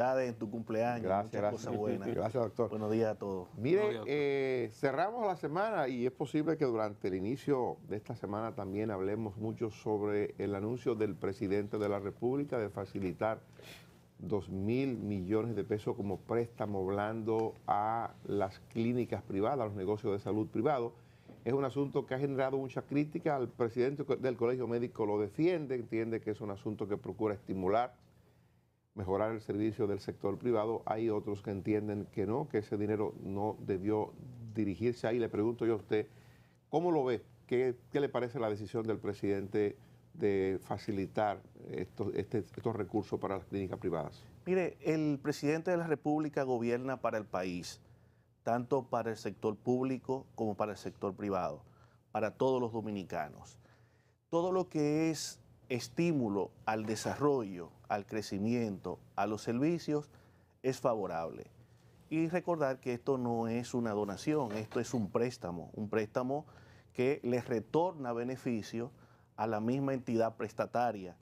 en tu cumpleaños, muchas cosas buenas. Gracias, doctor. Buenos días a todos. Mire, cerramos la semana y es posible que durante el inicio de esta semana también hablemos mucho sobre el anuncio del presidente de la República de facilitar 2.000 millones de pesos como préstamo blando a las clínicas privadas, a los negocios de salud privados. Es un asunto que ha generado mucha crítica. El presidente del Colegio Médico lo defiende, entiende que es un asunto que procura estimular, mejorar el servicio del sector privado. Hay otros que entienden que no, que ese dinero no debió dirigirse ahí. Le pregunto yo a usted, ¿cómo lo ve? ¿Qué le parece la decisión del presidente de facilitar estos recursos para las clínicas privadas? Mire, el presidente de la República gobierna para el país, tanto para el sector público como para el sector privado, para todos los dominicanos. Todo lo que es estímulo al desarrollo, al crecimiento, a los servicios, es favorable. Y recordar que esto no es una donación, esto es un préstamo que le retorna beneficio a la misma entidad prestataria.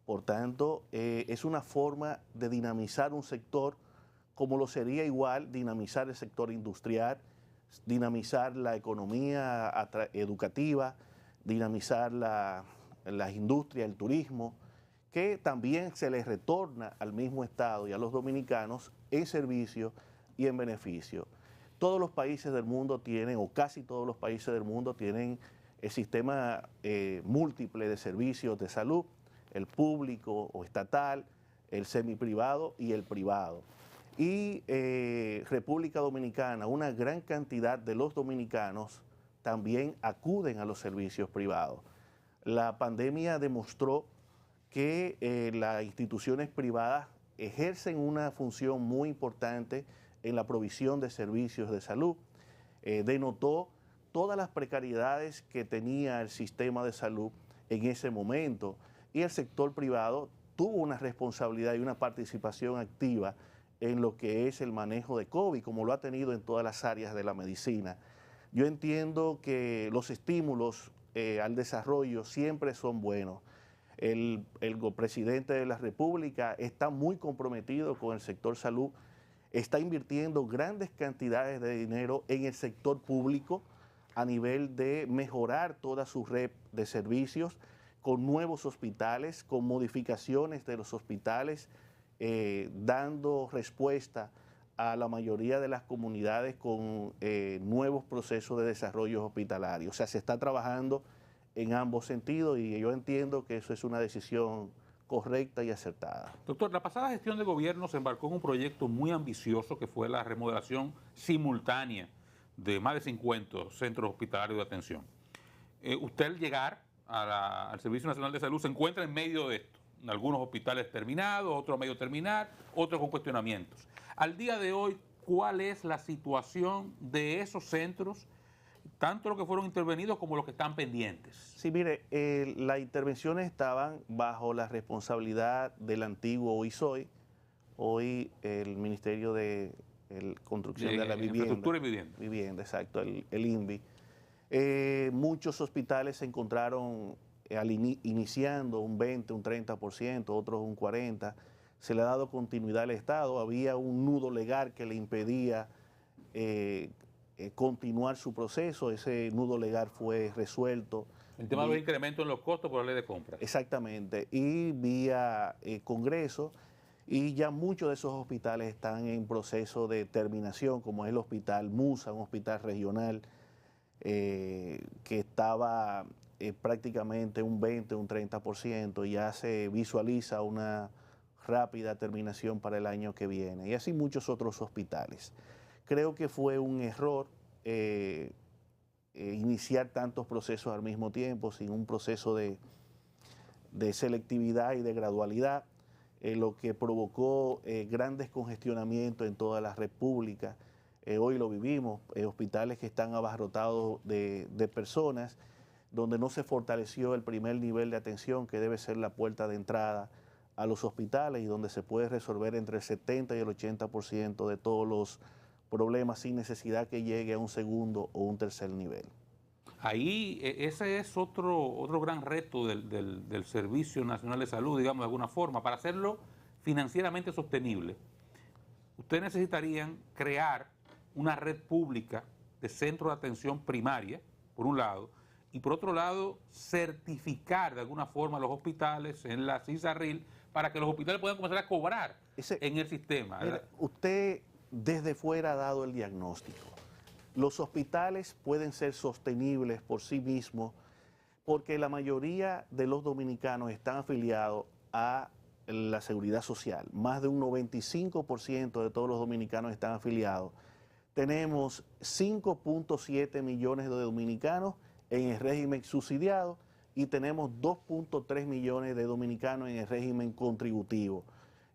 Por tanto, es una forma de dinamizar un sector como lo sería igual dinamizar el sector industrial, dinamizar la economía educativa, dinamizar las industrias, el turismo, que también se les retorna al mismo Estado y a los dominicanos en servicio y en beneficio. Todos los países del mundo tienen, o casi todos los países del mundo tienen el sistema múltiple de servicios de salud, el público o estatal, el semiprivado y el privado. Y República Dominicana, una gran cantidad de los dominicanos también acuden a los servicios privados. La pandemia demostró que las instituciones privadas ejercen una función muy importante en la provisión de servicios de salud. Denotó todas las precariedades que tenía el sistema de salud en ese momento y el sector privado tuvo una responsabilidad y una participación activa en lo que es el manejo de COVID, como lo ha tenido en todas las áreas de la medicina. Yo entiendo que los estímulos al desarrollo siempre son buenos. El presidente de la República está muy comprometido con el sector salud, está invirtiendo grandes cantidades de dinero en el sector público a nivel de mejorar toda su red de servicios, con nuevos hospitales, con modificaciones de los hospitales, dando respuesta a la mayoría de las comunidades con nuevos procesos de desarrollo hospitalario. O sea, se está trabajando en ambos sentidos y yo entiendo que eso es una decisión correcta y acertada. Doctor, la pasada gestión de gobierno se embarcó en un proyecto muy ambicioso que fue la remodelación simultánea de más de 50 centros hospitalarios de atención. Usted al llegar al Servicio Nacional de Salud se encuentra en medio de esto. Algunos hospitales terminados, otros a medio terminar, otros con cuestionamientos. Al día de hoy, ¿cuál es la situación de esos centros, tanto los que fueron intervenidos como los que están pendientes? Sí, mire, las intervenciones estaban bajo la responsabilidad del antiguo ISOI, hoy el Ministerio de Construcción de la Vivienda. Infraestructura y Vivienda. Vivienda, exacto, el INVI. Muchos hospitales se encontraron iniciando un 20, un 30%, otros un 40%. Se le ha dado continuidad al Estado. Había un nudo legal que le impedía continuar su proceso. Ese nudo legal fue resuelto. El tema de los incrementos en los costos por la ley de compras. Exactamente. Y vía Congreso. Y ya muchos de esos hospitales están en proceso de terminación, como es el Hospital Musa, un hospital regional que estaba prácticamente un 20, un 30%, y ya se visualiza una rápida terminación para el año que viene. Y así muchos otros hospitales. Creo que fue un error iniciar tantos procesos al mismo tiempo, sin un proceso de selectividad y de gradualidad, lo que provocó grandes congestionamientos en toda la República. Hoy lo vivimos, hospitales que están abarrotados de personas, donde no se fortaleció el primer nivel de atención, que debe ser la puerta de entrada a los hospitales, y donde se puede resolver entre el 70 y el 80% de todos los problemas sin necesidad que llegue a un segundo o un tercer nivel. Ahí ese es otro gran reto del Servicio Nacional de Salud, digamos de alguna forma, para hacerlo financieramente sostenible. ustedes necesitarían crear una red pública de centros de atención primaria, por un lado, y por otro lado, certificar de alguna forma los hospitales en la CISARRIL para que los hospitales puedan comenzar a cobrar en el sistema. Mira, usted desde fuera ha dado el diagnóstico. Los hospitales pueden ser sostenibles por sí mismos porque la mayoría de los dominicanos están afiliados a la seguridad social. Más de un 95% de todos los dominicanos están afiliados. Tenemos 5.7 millones de dominicanos en el régimen subsidiado y tenemos 2.3 millones de dominicanos en el régimen contributivo.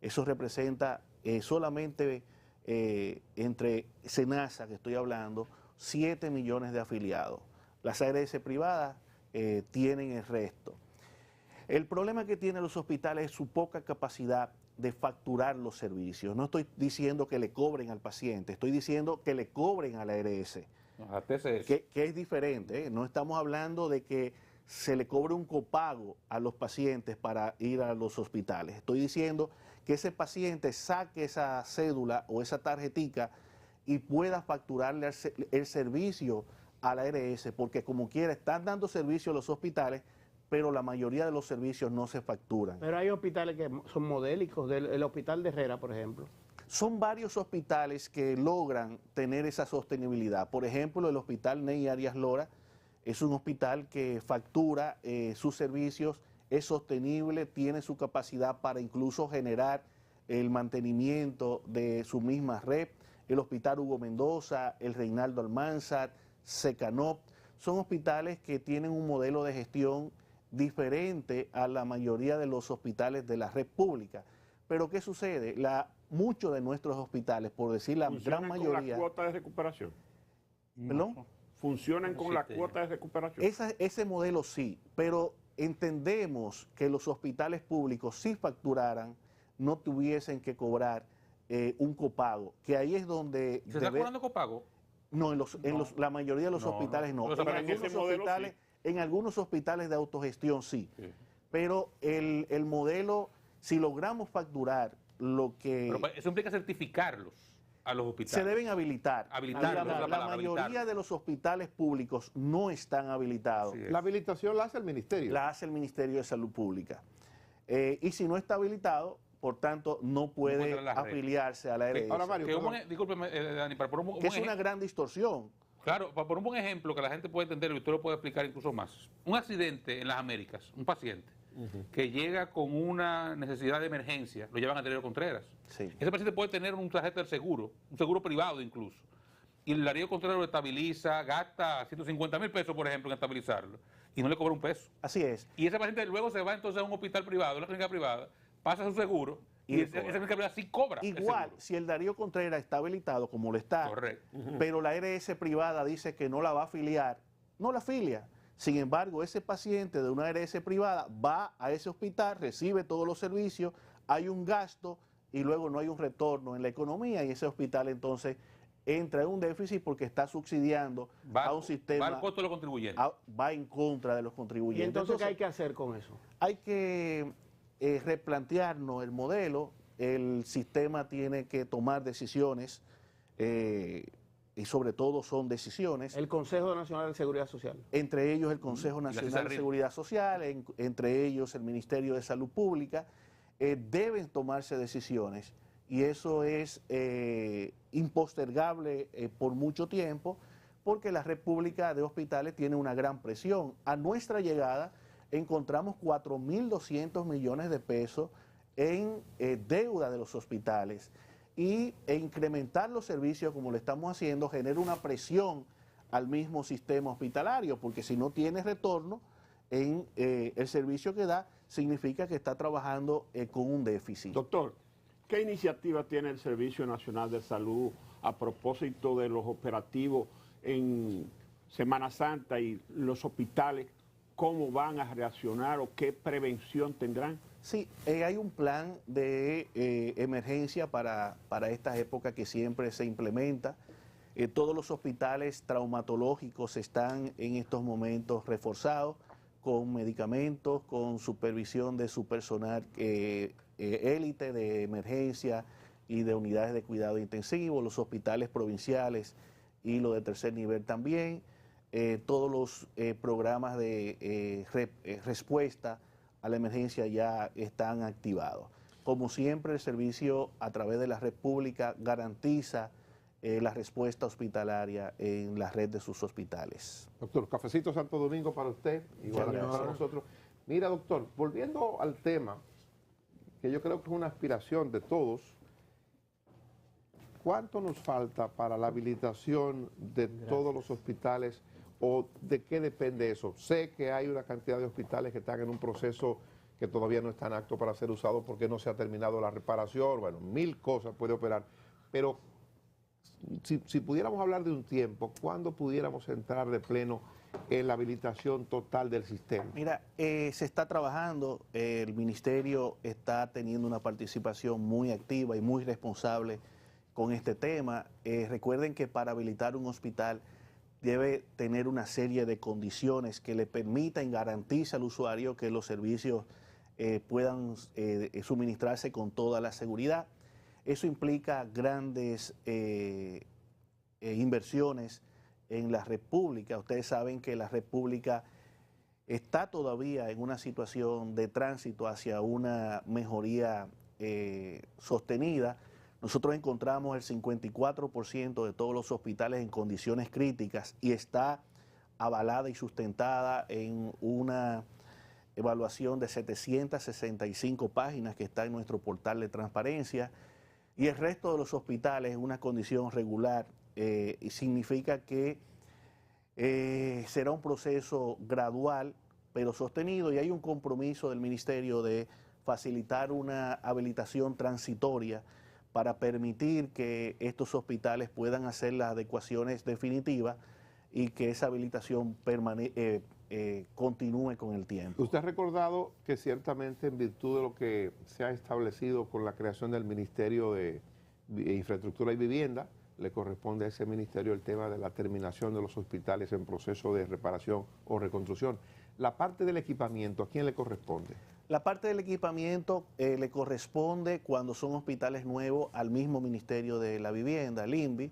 Eso representa solamente entre SENASA, que estoy hablando, 7 millones de afiliados. Las ARS privadas tienen el resto. El problema que tienen los hospitales es su poca capacidad de facturar los servicios. No estoy diciendo que le cobren al paciente, estoy diciendo que le cobren a la ARS, que es diferente. No estamos hablando de que se le cobre un copago a los pacientes para ir a los hospitales. Estoy diciendo que ese paciente saque esa cédula o esa tarjetica y pueda facturarle el servicio a la ARS, porque como quiera están dando servicio a los hospitales, pero la mayoría de los servicios no se facturan. Pero hay hospitales que son modélicos, el hospital de Herrera, por ejemplo. Son varios hospitales que logran tener esa sostenibilidad. Por ejemplo, el Hospital Ney Arias Lora es un hospital que factura sus servicios, es sostenible, tiene su capacidad para incluso generar el mantenimiento de su misma red. El Hospital Hugo Mendoza, el Reinaldo Almanzar, Secanop, son hospitales que tienen un modelo de gestión diferente a la mayoría de los hospitales de la red pública. Pero ¿qué sucede? Muchos de nuestros hospitales, por decir la gran mayoría... ¿Funcionan con la cuota de recuperación? ¿Perdón? ¿Funcionan con la cuota de recuperación? Ese modelo sí, pero entendemos que los hospitales públicos, si facturaran, no tuviesen que cobrar un copago, que ahí es donde... ¿Se está cobrando copago? No, la mayoría de los hospitales no. En algunos hospitales de autogestión sí. Pero el modelo, si logramos facturar lo que... Pero eso implica certificarlos a los hospitales. Se deben habilitar. La mayoría habilitar. de los hospitales públicos no están habilitados. La habilitación la hace el ministerio. La hace el Ministerio de Salud Pública. Y si no está habilitado, por tanto, no puede afiliarse a la ARS. Ahora, Mario, discúlpeme, Dani, para poner que es una gran distorsión. Claro, para poner un buen ejemplo que la gente puede entender y usted lo puede explicar incluso más. Un accidente en las Américas, un paciente que llega con una necesidad de emergencia, lo llevan a Darío Contreras. Sí. Ese paciente puede tener un tarjeta del seguro, un seguro privado incluso. Y el Darío Contreras lo estabiliza, gasta 150,000 pesos, por ejemplo, en estabilizarlo, y no le cobra un peso. Así es. Y ese paciente luego se va entonces a un hospital privado, a una clínica privada, pasa su seguro, y esa clínica privada sí cobra. Igual, si el Darío Contreras está habilitado, como lo está, correcto, pero la ARS privada dice que no la va a afiliar, no la afilia. Sin embargo, ese paciente de una ARS privada va a ese hospital, recibe todos los servicios, hay un gasto y luego no hay un retorno en la economía y ese hospital entonces entra en un déficit porque está subsidiando a un sistema... Va al costo de los contribuyentes. Va en contra de los contribuyentes. ¿Y entonces qué hay que hacer con eso? Hay que replantearnos el modelo, el sistema tiene que tomar decisiones y sobre todo son decisiones. El Consejo Nacional de Seguridad Social. Entre ellos el Consejo Nacional de Seguridad Social, entre ellos el Ministerio de Salud Pública, deben tomarse decisiones y eso es impostergable por mucho tiempo porque la red pública de hospitales tiene una gran presión. A nuestra llegada encontramos 4.200 millones de pesos en deuda de los hospitales e incrementar los servicios como lo estamos haciendo genera una presión al mismo sistema hospitalario, porque si no tiene retorno en el servicio que da, significa que está trabajando con un déficit. Doctor, ¿qué iniciativa tiene el Servicio Nacional de Salud a propósito de los operativos en Semana Santa y los hospitales? ¿Cómo van a reaccionar o qué prevención tendrán? Sí, hay un plan de emergencia para estas épocas que siempre se implementa. Todos los hospitales traumatológicos están en estos momentos reforzados con medicamentos, con supervisión de su personal élite de emergencia y de unidades de cuidado intensivo, los hospitales provinciales y los de tercer nivel también, todos los programas de respuesta a la emergencia ya están activados. Como siempre, el servicio a través de la red pública garantiza la respuesta hospitalaria en la red de sus hospitales. Doctor, cafecito Santo Domingo para usted, igual para nosotros. Mira, doctor, volviendo al tema, que yo creo que es una aspiración de todos, ¿cuánto nos falta para la habilitación de todos los hospitales o de qué depende eso? Sé que hay una cantidad de hospitales que están en un proceso que todavía no están aptos para ser usados porque no se ha terminado la reparación, bueno, 1000 cosas puede operar, pero si pudiéramos hablar de un tiempo, ¿cuándo pudiéramos entrar de pleno en la habilitación total del sistema? Mira, se está trabajando, el ministerio está teniendo una participación muy activa y muy responsable con este tema. Recuerden que para habilitar un hospital debe tener una serie de condiciones que le permitan y garantice al usuario que los servicios puedan suministrarse con toda la seguridad. Eso implica grandes inversiones en la red pública. Ustedes saben que la red pública está todavía en una situación de tránsito hacia una mejoría sostenida. Nosotros encontramos el 54% de todos los hospitales en condiciones críticas y está avalada y sustentada en una evaluación de 765 páginas que está en nuestro portal de transparencia. Y el resto de los hospitales en una condición regular, y significa que será un proceso gradual pero sostenido, y hay un compromiso del ministerio de facilitar una habilitación transitoria para permitir que estos hospitales puedan hacer las adecuaciones definitivas y que esa habilitación continúe con el tiempo. Usted ha recordado que ciertamente en virtud de lo que se ha establecido con la creación del Ministerio de Infraestructura y Vivienda, le corresponde a ese ministerio el tema de la terminación de los hospitales en proceso de reparación o reconstrucción. La parte del equipamiento, ¿a quién le corresponde? La parte del equipamiento le corresponde cuando son hospitales nuevos al mismo Ministerio de la Vivienda, el INVI,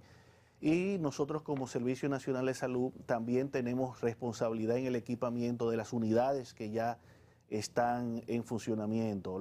y nosotros como Servicio Nacional de Salud también tenemos responsabilidad en el equipamiento de las unidades que ya están en funcionamiento,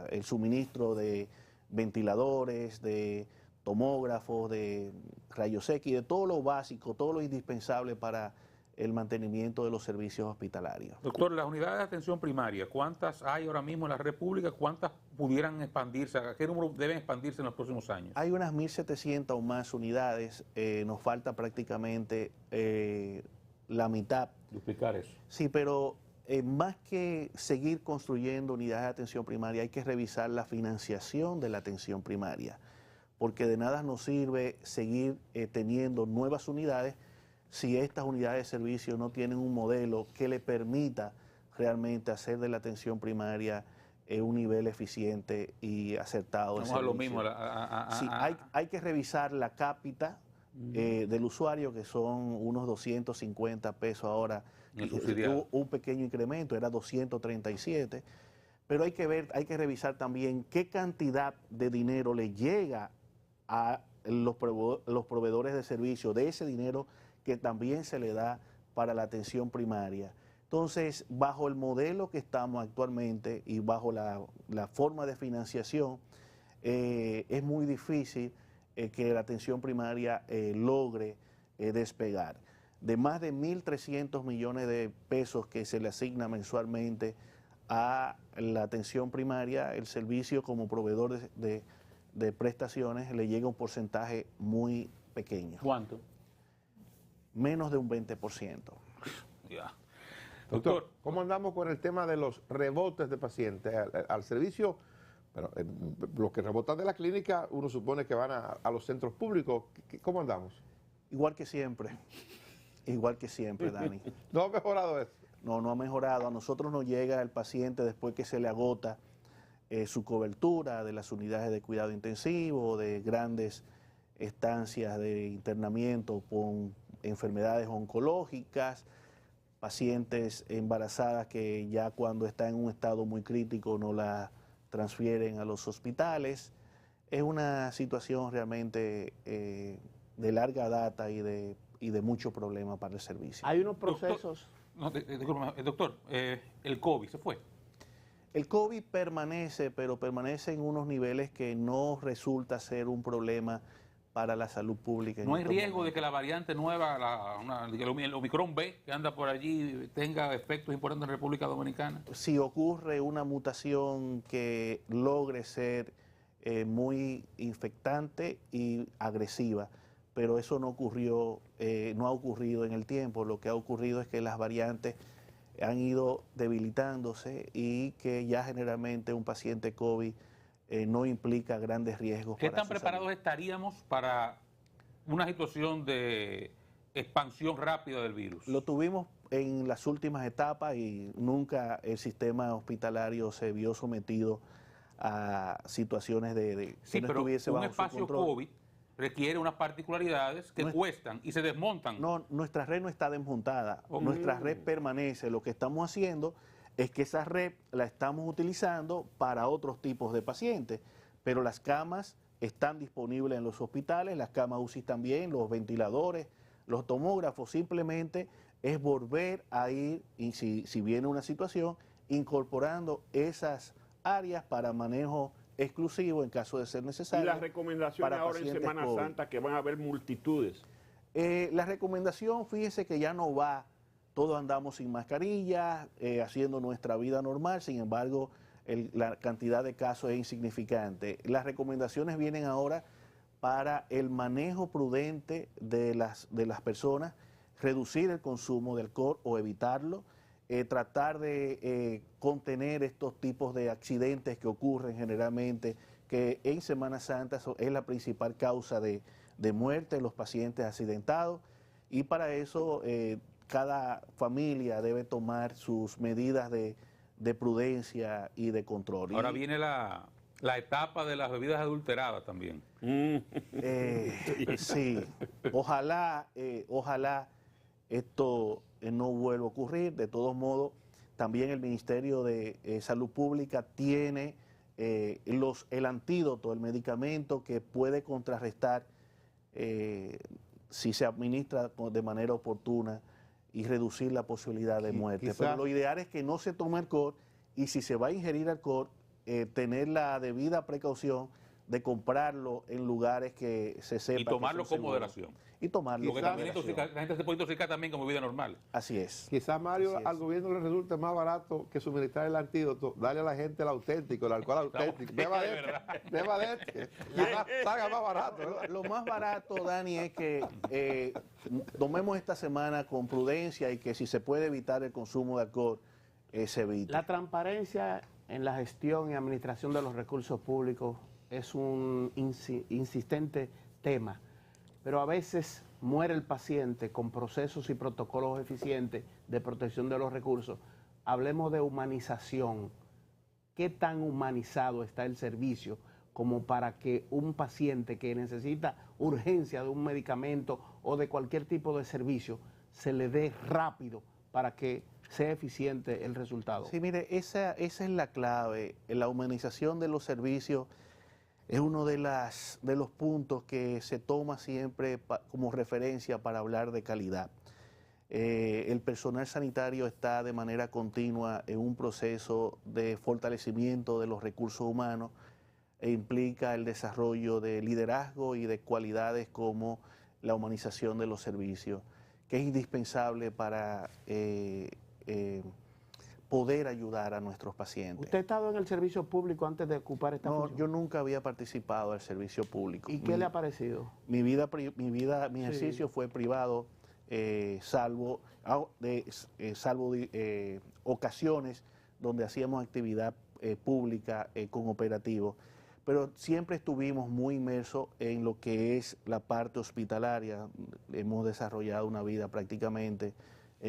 el suministro de ventiladores, de tomógrafos, de rayos X, de todo lo básico, todo lo indispensable para el mantenimiento de los servicios hospitalarios. Doctor, las unidades de atención primaria, ¿cuántas hay ahora mismo en la red pública? ¿Cuántas pudieran expandirse? ¿A qué número deben expandirse en los próximos años? Hay unas 1.700 o más unidades, nos falta prácticamente la mitad. Duplicar eso. Sí, pero más que seguir construyendo unidades de atención primaria, hay que revisar la financiación de la atención primaria, porque de nada nos sirve seguir teniendo nuevas unidades si estas unidades de servicio no tienen un modelo que le permita realmente hacer de la atención primaria un nivel eficiente y acertado. Vamos a lo mismo. Sí, hay que revisar la cápita del usuario, que son unos 250 pesos ahora. Hubo un pequeño incremento, era 237, pero hay que revisar también qué cantidad de dinero le llega a los proveedores de servicio de ese dinero que también se le da para la atención primaria. Entonces, bajo el modelo que estamos actualmente y bajo la forma de financiación, es muy difícil que la atención primaria logre despegar. De más de 1.300 millones de pesos que se le asigna mensualmente a la atención primaria, el servicio como proveedor de prestaciones le llega un porcentaje muy pequeño. ¿Cuánto? Menos de un 20%. Ya. Doctor, ¿cómo andamos con el tema de los rebotes de pacientes al servicio? Bueno, los que rebotan de la clínica, uno supone que van a los centros públicos. ¿Cómo andamos? Igual que siempre, Dani. ¿No ha mejorado eso? No, no ha mejorado. A nosotros nos llega el paciente después que se le agota su cobertura de las unidades de cuidado intensivo, de grandes estancias de internamiento con enfermedades oncológicas, pacientes embarazadas que ya cuando está en un estado muy crítico no la transfieren a los hospitales, Es una situación realmente de larga data y de mucho problema para el servicio. Hay unos procesos. Doctor, el COVID se fue. El COVID permanece, pero permanece en unos niveles que no resulta ser un problema para la salud pública. ¿No hay riesgo de que la variante nueva, el Omicron B, que anda por allí, tenga efectos importantes en República Dominicana? Si ocurre una mutación que logre ser muy infectante y agresiva, pero eso no ha ocurrido en el tiempo. Lo que ha ocurrido es que las variantes han ido debilitándose y que ya generalmente un paciente COVID no implica grandes riesgos. ¿Qué tan preparados estaríamos para una situación de expansión rápida del virus? Lo tuvimos en las últimas etapas y nunca el sistema hospitalario se vio sometido a situaciones de sí, que no pero estuviese un bajo su espacio control. COVID requiere unas particularidades que cuestan y se desmontan. No, nuestra red no está desmontada, nuestra red permanece. Lo que estamos haciendo es que esa red la estamos utilizando para otros tipos de pacientes, pero las camas están disponibles en los hospitales, las camas UCI también, los ventiladores, los tomógrafos. Simplemente es volver a ir, y si viene una situación, incorporando esas áreas para manejo exclusivo en caso de ser necesario. Y las recomendaciones ahora en Semana COVID. Santa, que van a haber multitudes. La recomendación, fíjese que ya no va, todos andamos sin mascarilla, haciendo nuestra vida normal, sin embargo, la cantidad de casos es insignificante. Las recomendaciones vienen ahora para el manejo prudente de las personas, reducir el consumo de alcohol o evitarlo, tratar de contener estos tipos de accidentes que ocurren generalmente, que en Semana Santa es la principal causa de muerte en los pacientes accidentados, y para eso cada familia debe tomar sus medidas de prudencia y de control. Ahora viene la etapa de las bebidas adulteradas también. Sí, ojalá esto no vuelva a ocurrir. De todos modos, también el Ministerio de Salud Pública tiene el antídoto, el medicamento que puede contrarrestar si se administra de manera oportuna y reducir la posibilidad de muerte. Pero lo ideal es que no se tome alcohol, y si se va a ingerir alcohol, tener la debida precaución de comprarlo en lugares que se sepa. Y tomarlo que son con seguros. moderación. Y tomarlo Porque con también moderación. la gente se puede intoxicar también como vida normal. Así es. Quizás, Mario, Así es. al gobierno le resulte más barato que suministrar el antídoto, darle a la gente el auténtico, el alcohol auténtico. Beba de este, beba de este. Quizás salga más barato, ¿verdad? Lo más barato, Dani, es que tomemos esta semana con prudencia y que si se puede evitar el consumo de alcohol, se evite. La transparencia en la gestión y administración de los recursos públicos es un insistente tema, pero a veces muere el paciente con procesos y protocolos eficientes de protección de los recursos. Hablemos de humanización. ¿Qué tan humanizado está el servicio como para que un paciente que necesita urgencia de un medicamento o de cualquier tipo de servicio se le dé rápido para que sea eficiente el resultado? Sí, mire, esa es la clave. La humanización de los servicios es uno de los puntos que se toma siempre como referencia para hablar de calidad. El personal sanitario está de manera continua en un proceso de fortalecimiento de los recursos humanos e implica el desarrollo de liderazgo y de cualidades como la humanización de los servicios, que es indispensable para poder ayudar a nuestros pacientes. ¿Usted ha estado en el servicio público antes de ocupar esta función? Yo nunca había participado del servicio público. ¿Y qué le ha parecido? Mi ejercicio fue privado, salvo ocasiones donde hacíamos actividad pública con operativos, pero siempre estuvimos muy inmersos en lo que es la parte hospitalaria. Hemos desarrollado una vida prácticamente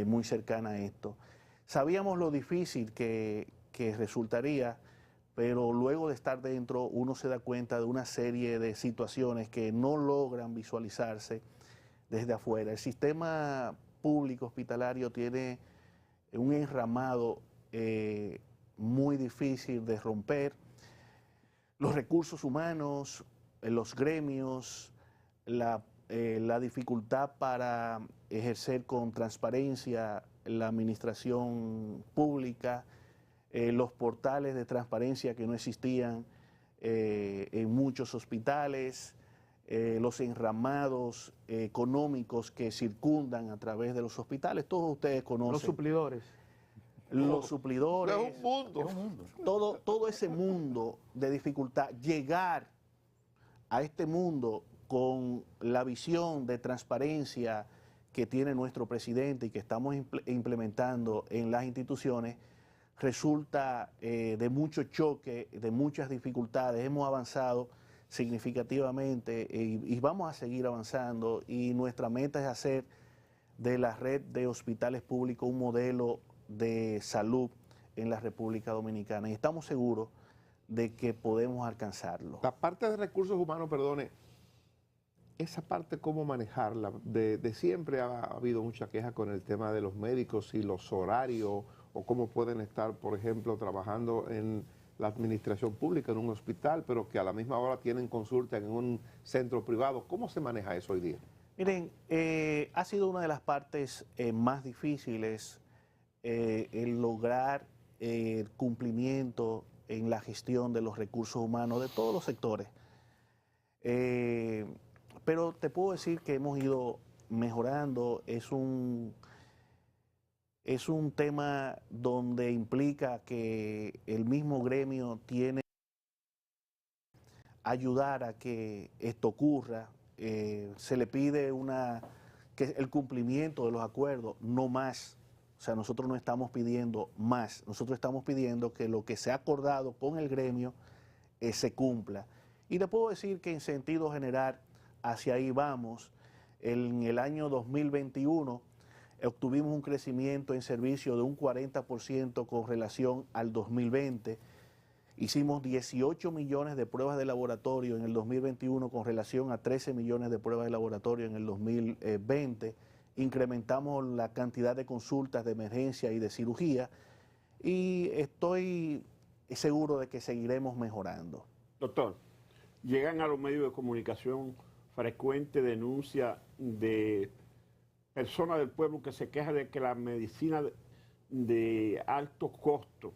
muy cercana a esto. Sabíamos lo difícil que resultaría, pero luego de estar dentro uno se da cuenta de una serie de situaciones que no logran visualizarse desde afuera. El sistema público hospitalario tiene un enramado muy difícil de romper. Los recursos humanos los gremios, la dificultad para ejercer con transparencia la administración pública, los portales de transparencia que no existían en muchos hospitales, los enramados económicos que circundan a través de los hospitales, todos ustedes conocen. Los suplidores. Los suplidores. Es un mundo. Todo ese mundo de dificultad, llegar a este mundo con la visión de transparencia que tiene nuestro presidente y que estamos implementando en las instituciones, resulta de mucho choque, de muchas dificultades. Hemos avanzado significativamente y vamos a seguir avanzando, y nuestra meta es hacer de la red de hospitales públicos un modelo de salud en la República Dominicana, y estamos seguros de que podemos alcanzarlo. La parte de recursos humanos, perdone, esa parte, ¿cómo manejarla? De siempre ha habido mucha queja con el tema de los médicos y los horarios, o cómo pueden estar, por ejemplo, trabajando en la administración pública, en un hospital, pero que a la misma hora tienen consulta en un centro privado. ¿Cómo se maneja eso hoy día? Miren, ha sido una de las partes más difíciles el lograr el cumplimiento en la gestión de los recursos humanos de todos los sectores. Pero te puedo decir que hemos ido mejorando. Es un tema donde implica que el mismo gremio tiene que ayudar a que esto ocurra. Se le pide que el cumplimiento de los acuerdos, no más. O sea, nosotros no estamos pidiendo más, nosotros estamos pidiendo que lo que se ha acordado con el gremio se cumpla. Y le puedo decir que en sentido general, hacia ahí vamos. En el año 2021 obtuvimos un crecimiento en servicio de un 40% con relación al 2020. Hicimos 18 millones de pruebas de laboratorio en el 2021 con relación a 13 millones de pruebas de laboratorio en el 2020. Incrementamos la cantidad de consultas de emergencia y de cirugía, y estoy seguro de que seguiremos mejorando. Doctor, llegan a los medios de comunicación frecuente denuncia de personas del pueblo que se quejan de que la medicina de alto costo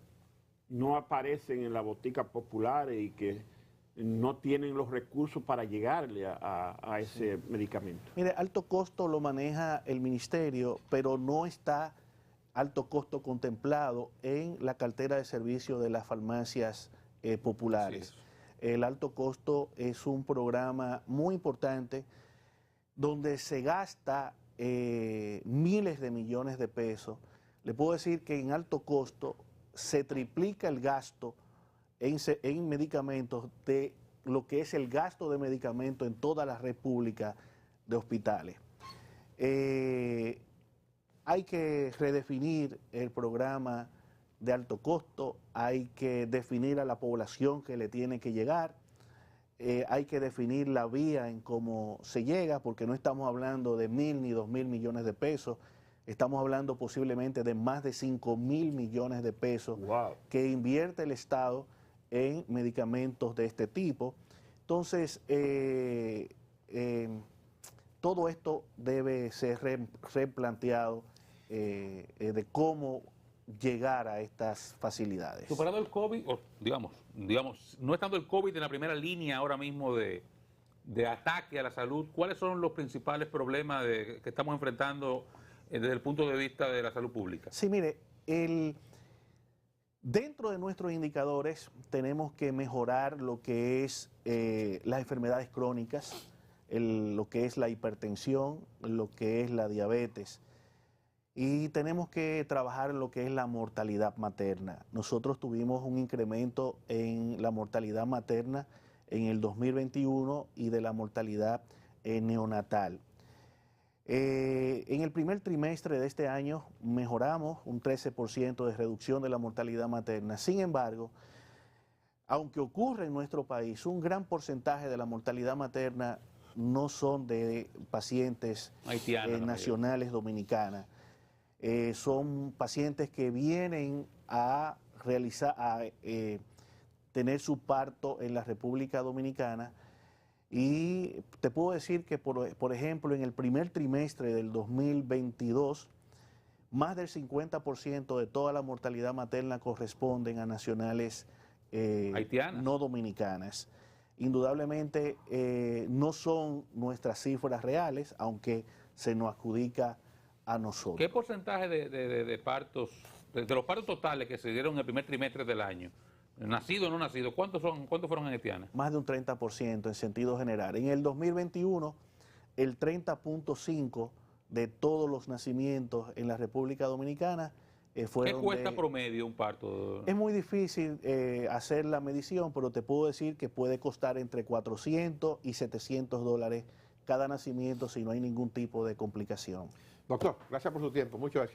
no aparecen en las boticas populares y que no tienen los recursos para llegarle a ese medicamento. Mire, alto costo lo maneja el ministerio, pero no está alto costo contemplado en la cartera de servicios de las farmacias populares. El alto costo es un programa muy importante donde se gasta miles de millones de pesos. Le puedo decir que en alto costo se triplica el gasto en medicamentos de lo que es el gasto de medicamentos en toda la red pública de hospitales. Hay que redefinir el programa de alto costo, hay que definir a la población que le tiene que llegar, hay que definir la vía en cómo se llega, porque no estamos hablando de 1.000 ni 2.000 millones de pesos, estamos hablando posiblemente de más de 5.000 millones de pesos que invierte el Estado en medicamentos de este tipo. Entonces, todo esto debe ser replanteado de cómo llegar a estas facilidades. Superado el COVID, o digamos, no estando el COVID en la primera línea ahora mismo de ataque a la salud, ¿cuáles son los principales problemas que estamos enfrentando desde el punto de vista de la salud pública? Sí, mire, dentro de nuestros indicadores tenemos que mejorar lo que es las enfermedades crónicas, lo que es la hipertensión, lo que es la diabetes. Y tenemos que trabajar en lo que es la mortalidad materna. Nosotros tuvimos un incremento en la mortalidad materna en el 2021 y de la mortalidad neonatal. En el primer trimestre de este año mejoramos un 13% de reducción de la mortalidad materna. Sin embargo, aunque ocurre en nuestro país, un gran porcentaje de la mortalidad materna no son de pacientes nacionales dominicanas. Son pacientes que vienen a tener su parto en la República Dominicana Y te puedo decir que, por ejemplo, en el primer trimestre del 2022, más del 50% de toda la mortalidad materna corresponden a nacionales Haitianas. no dominicanas. Indudablemente no son nuestras cifras reales, aunque se nos adjudica a nosotros. ¿Qué porcentaje de partos, de los partos totales que se dieron en el primer trimestre del año, nacido o no nacido, cuántos fueron en haitianas? Más de un 30% en sentido general. En el 2021, el 30.5% de todos los nacimientos en la República Dominicana fueron. ¿Qué cuesta promedio un parto? Es muy difícil hacer la medición, pero te puedo decir que puede costar entre 400 y 700 dólares cada nacimiento si no hay ningún tipo de complicación. Doctor, gracias por su tiempo. Mucho éxito.